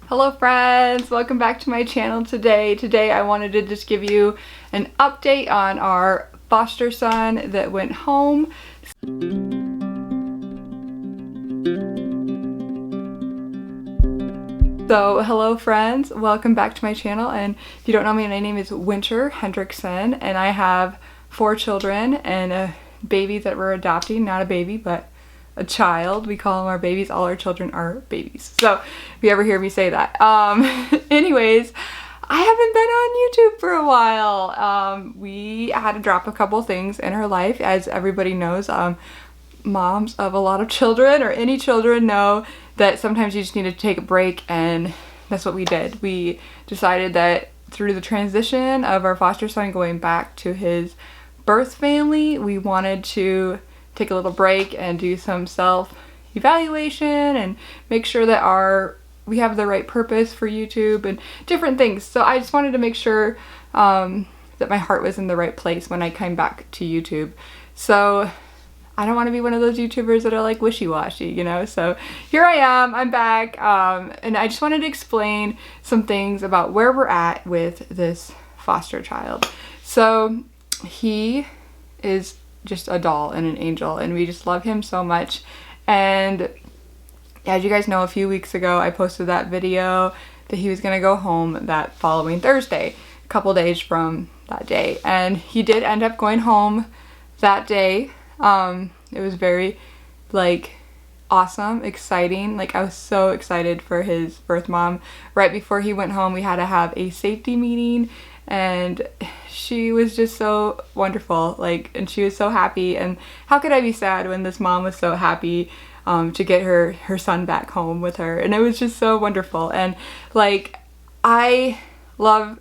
Hello friends, welcome back to my channel today. Today I wanted to just give you an update on our foster son that went home. So hello friends, welcome back to my channel, and if you don't know me, my name is Winter Hendrickson and I have 4 children and a baby that we're adopting. Not a baby, but a child. We call them our babies. All our children are babies. So if you ever hear me say that. Anyways, I haven't been on YouTube for a while. We had to drop a couple things in our life. As everybody knows, moms of a lot of children or any children know that sometimes you just need to take a break, and that's what we did. We decided that through the transition of our foster son going back to his birth family, we wanted to take a little break and do some self-evaluation and make sure that we have the right purpose for YouTube and different things. So I just wanted to make sure that my heart was in the right place when I came back to YouTube. So I don't want to be one of those YouTubers that are like wishy-washy, you know? So here I am, I'm back, and I just wanted to explain some things about where we're at with this foster child. So he is just a doll and an angel, and we just love him so much. And as you guys know, a few weeks ago I posted that video that he was gonna go home that following Thursday, a couple days from that day, and he did end up going home that day. It was very awesome, exciting. I was so excited for his birth mom. Right before he went home, we had to have a safety meeting, and she was just so wonderful, and she was so happy. And how could I be sad when this mom was so happy to get her son back home with her? And it was just so wonderful. And I love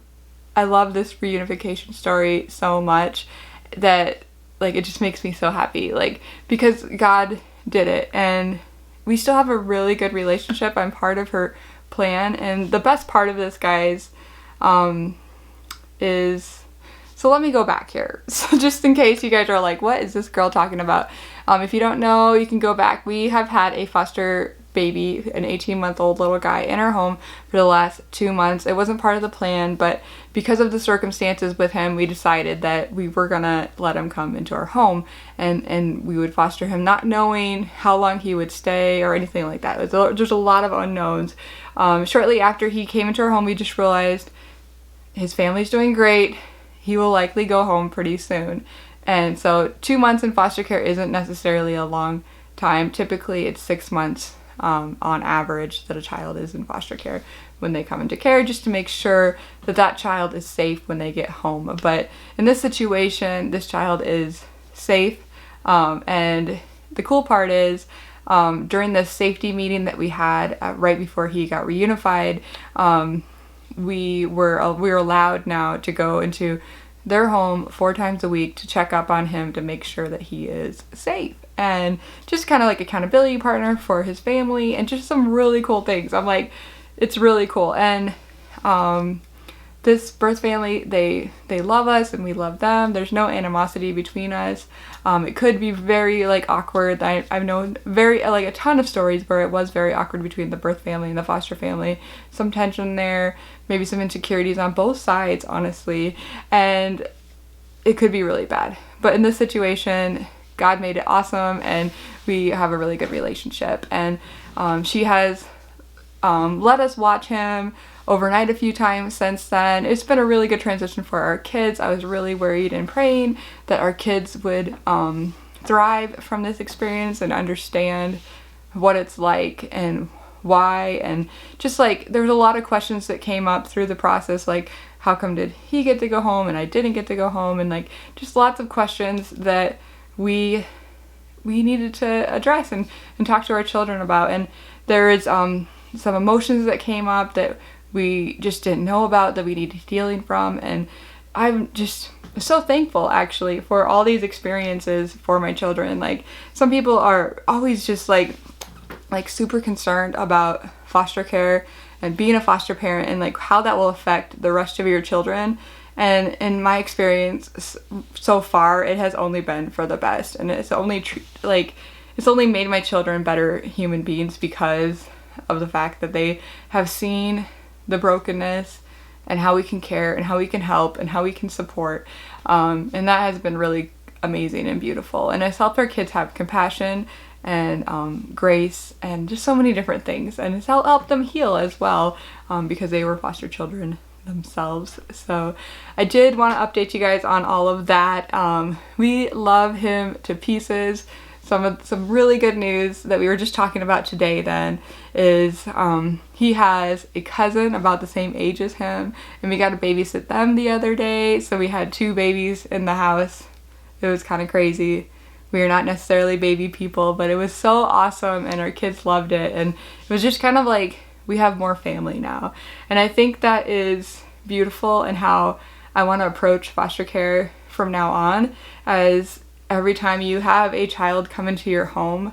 this reunification story so much that it just makes me so happy, because God did it, and we still have a really good relationship. I'm part of her plan, and the best part of this, guys, is, so let me go back here. So just in case you guys are like, what is this girl talking about? If you don't know, you can go back. We have had a foster baby, an 18-month-old little guy, in our home for the last 2 months. It wasn't part of the plan, but because of the circumstances with him, we decided that we were gonna let him come into our home, and we would foster him, not knowing how long he would stay or anything like that. There's a lot of unknowns. Shortly after he came into our home, we just realized his family's doing great. He will likely go home pretty soon. And so 2 months in foster care isn't necessarily a long time. Typically it's 6 months on average that a child is in foster care when they come into care, just to make sure that that child is safe when they get home. But in this situation, this child is safe. And the cool part is, during the safety meeting that we had right before he got reunified, we were allowed now to go into their home 4 times a week to check up on him to make sure that he is safe, and just kind of accountability partner for his family, and just some really cool things. I'm like, it's really cool. And this birth family, they love us and we love them. There's no animosity between us. It could be very awkward. I've known a ton of stories where it was very awkward between the birth family and the foster family. Some tension there, maybe some insecurities on both sides, honestly, and it could be really bad. But in this situation, God made it awesome, and we have a really good relationship. And she has let us watch him overnight a few times since then. It's been a really good transition for our kids. I was really worried and praying that our kids would thrive from this experience and understand what it's like and why, and just there was a lot of questions that came up through the process, how come did he get to go home and I didn't get to go home, and just lots of questions that we needed to address and talk to our children about. And there is some emotions that came up that we just didn't know about, that we needed healing from. And I'm just so thankful, actually, for all these experiences for my children. Some people are always just super concerned about foster care and being a foster parent, and how that will affect the rest of your children. And in my experience so far, it has only been for the best, and it's only made my children better human beings, because of the fact that they have seen the brokenness and how we can care and how we can help and how we can support. And that has been really amazing and beautiful. And it's helped our kids have compassion and grace and just so many different things. And it's helped them heal as well, because they were foster children themselves. So I did want to update you guys on all of that. We love him to pieces. Some really good news that we were just talking about today then is he has a cousin about the same age as him, and we got to babysit them the other day. So we had 2 babies in the house. It was kind of crazy. We are not necessarily baby people, but it was so awesome, and our kids loved it. And it was just kind of like we have more family now. And I think that is beautiful, and how I want to approach foster care from now on, as every time you have a child come into your home,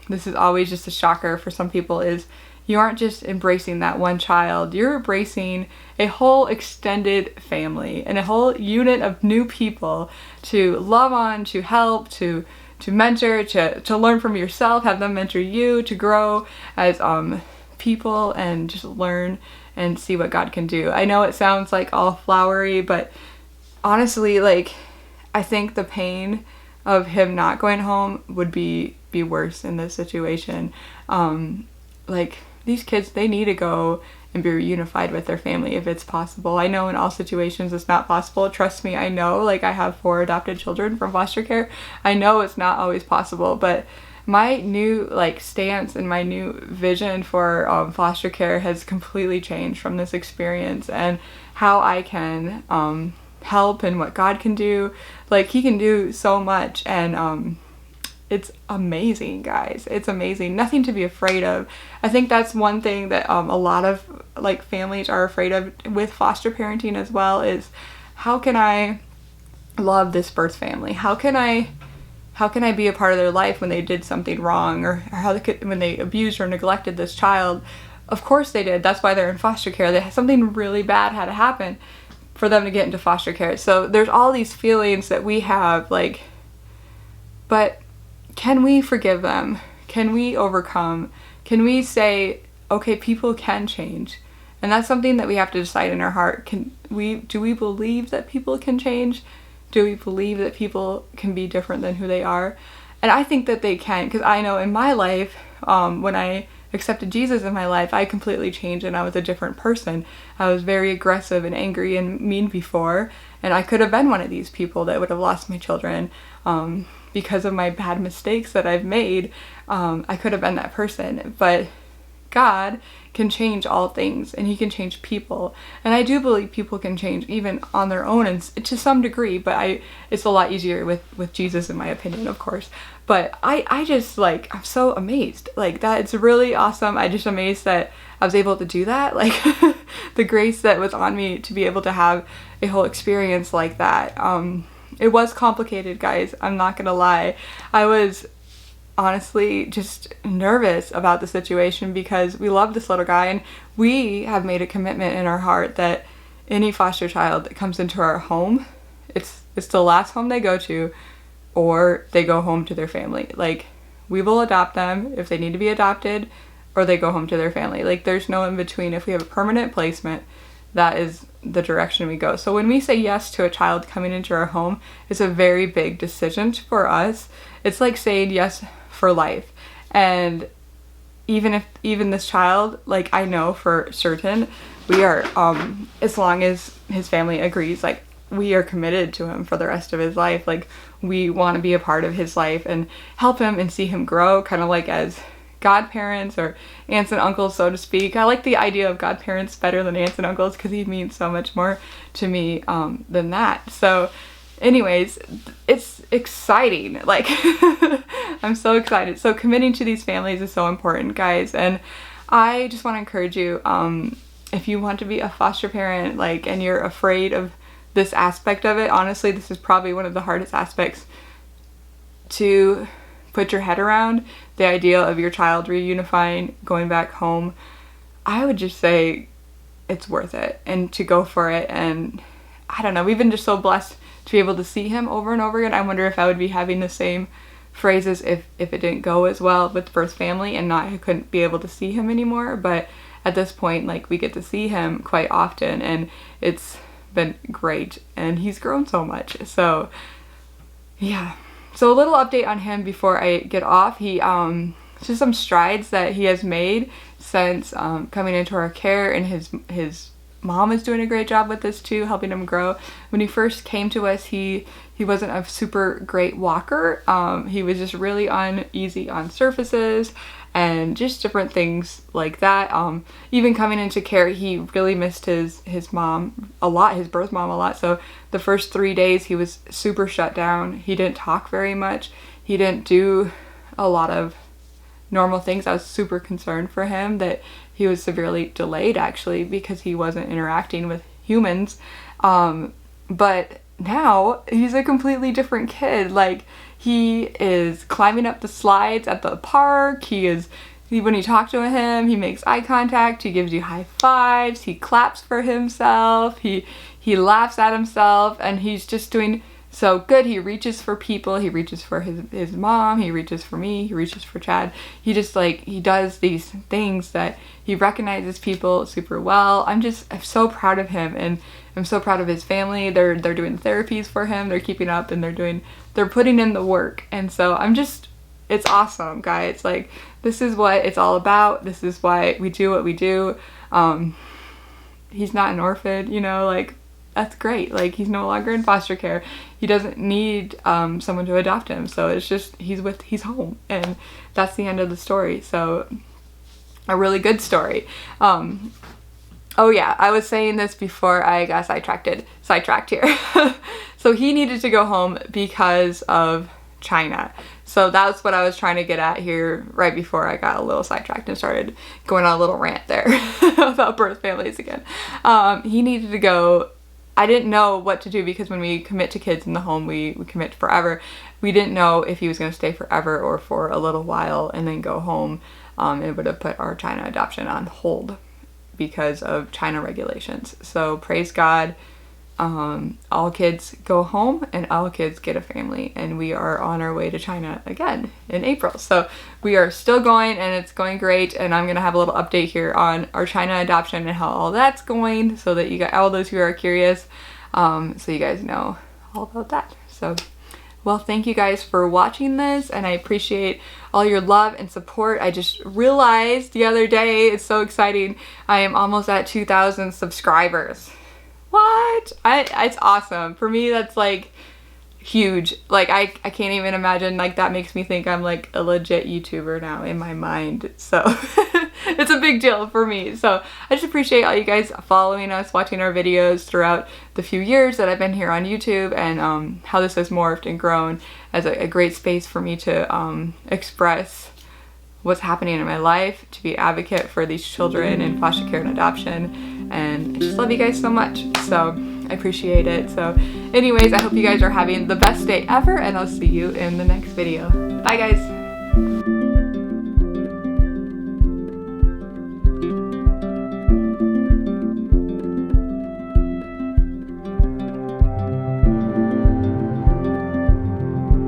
this is always just a shocker for some people, is you aren't just embracing that one child, you're embracing a whole extended family and a whole unit of new people to love on, to help, to mentor, to learn from yourself, have them mentor you, to grow as people and just learn and see what God can do. I know it sounds like all flowery, but honestly, like, I think the pain of him not going home would be worse in this situation. Like, these kids, they need to go and be reunified with their family if it's possible. I know in all situations it's not possible. Trust me, I know. Like, I have 4 adopted children from foster care. I know it's not always possible, but my new stance and my new vision for foster care has completely changed from this experience, and how I can help and what God can do. Like, he can do so much, and it's amazing, guys. It's amazing. Nothing to be afraid of. I think that's one thing that a lot of families are afraid of with foster parenting as well, is how can I love this birth family? How can I be a part of their life when they did something wrong, or when they abused or neglected this child? Of course they did. That's why they're in foster care. Something really bad had to happen for them to get into foster care. So there's all these feelings that we have, but can we forgive them? Can we overcome? Can we say, okay, people can change? And that's something that we have to decide in our heart. Do we believe that people can change? Do we believe that people can be different than who they are? And I think that they can, because I know in my life, when I accepted Jesus in my life, I completely changed and I was a different person. I was very aggressive and angry and mean before, and I could have been one of these people that would have lost my children because of my bad mistakes that I've made. I could have been that person, but God can change all things, and he can change people. And I do believe people can change even on their own, and to some degree, but it's a lot easier with Jesus, in my opinion, of course. But I just I'm so amazed. That it's really awesome. I'm just amazed that I was able to do that. The grace that was on me to be able to have a whole experience like that. It was complicated, guys. I'm not gonna lie. I was honestly just nervous about the situation, because we love this little guy, and we have made a commitment in our heart that any foster child that comes into our home, it's the last home they go to, or they go home to their family. We will adopt them if they need to be adopted, or they go home to their family. There's no in between. If we have a permanent placement, that is the direction we go. So when we say yes to a child coming into our home, it's a very big decision for us. It's like saying yes for life. And even this child, I know for certain, we are, as long as his family agrees, we are committed to him for the rest of his life. We want to be a part of his life and help him and see him grow, kind of as godparents or aunts and uncles, so to speak. I like the idea of godparents better than aunts and uncles, because he means so much more to me than that. So anyways, it's exciting. I'm so excited. So committing to these families is so important, guys. And I just want to encourage you, if you want to be a foster parent, and you're afraid of this aspect of it, honestly, this is probably one of the hardest aspects to put your head around, the idea of your child reunifying, going back home. I would just say it's worth it, and to go for it. And I don't know, we've been just so blessed to be able to see him over and over again. I wonder if I would be having the same phrases if it didn't go as well with the first family and I couldn't be able to see him anymore. But at this point, like, we get to see him quite often, and it's been great, and he's grown so much. So yeah, so a little update on him before I get off. He just some strides that he has made since coming into our care, and his mom is doing a great job with this too, helping him grow. When he first came to us, he wasn't a super great walker. He was just really uneasy on surfaces and just different things like that. Even coming into care, he really missed his mom a lot, his birth mom a lot. So the first 3 days he was super shut down. He didn't talk very much. He didn't do a lot of normal things. I was super concerned for him that he was severely delayed, actually, because he wasn't interacting with humans. But now he's a completely different kid. Like, he is climbing up the slides at the park. When you talk to him, he makes eye contact. He gives you high fives. He claps for himself. He laughs at himself, and he's just doing so good. He reaches for people. He reaches for his mom. He reaches for me. He reaches for Chad. He just, like, he does these things that he recognizes people super well. I'm so proud of him, and I'm so proud of his family. They're doing therapies for him. They're keeping up, and they're putting in the work. And so it's awesome, guys. Like, this is what it's all about. This is why we do what we do. He's not an orphan, like, that's great. Like, he's no longer in foster care. He doesn't need someone to adopt him. So it's just, he's home, and that's the end of the story. So a really good story. Oh yeah, I was saying this before I got sidetracked here. So he needed to go home because of China. So that's what I was trying to get at here right before I got a little sidetracked and started going on a little rant there about birth families again. He needed to go. I didn't know what to do, because when we commit to kids in the home, we commit forever. We didn't know if he was going to stay forever or for a little while and then go home. It would have put our China adoption on hold because of China regulations. So praise God, all kids go home and all kids get a family, and we are on our way to China again in April. So we are still going, and it's going great, and I'm gonna have a little update here on our China adoption and how all that's going, so that you got all those who are curious, so you guys know all about that. So, well, thank you guys for watching this, and I appreciate all your love and support. I just realized the other day, it's so exciting, I am almost at 2,000 subscribers. What? It's awesome. For me, that's like huge. Like, I can't even imagine. Like, that makes me think I'm like a legit YouTuber now in my mind. So it's a big deal for me. So I just appreciate all you guys following us, watching our videos throughout the few years that I've been here on YouTube, and how this has morphed and grown as a great space for me to express what's happening in my life, to be advocate for these children in foster care and adoption. And I just love you guys so much. So I appreciate it. So anyways, I hope you guys are having the best day ever, and I'll see you in the next video. Bye, guys.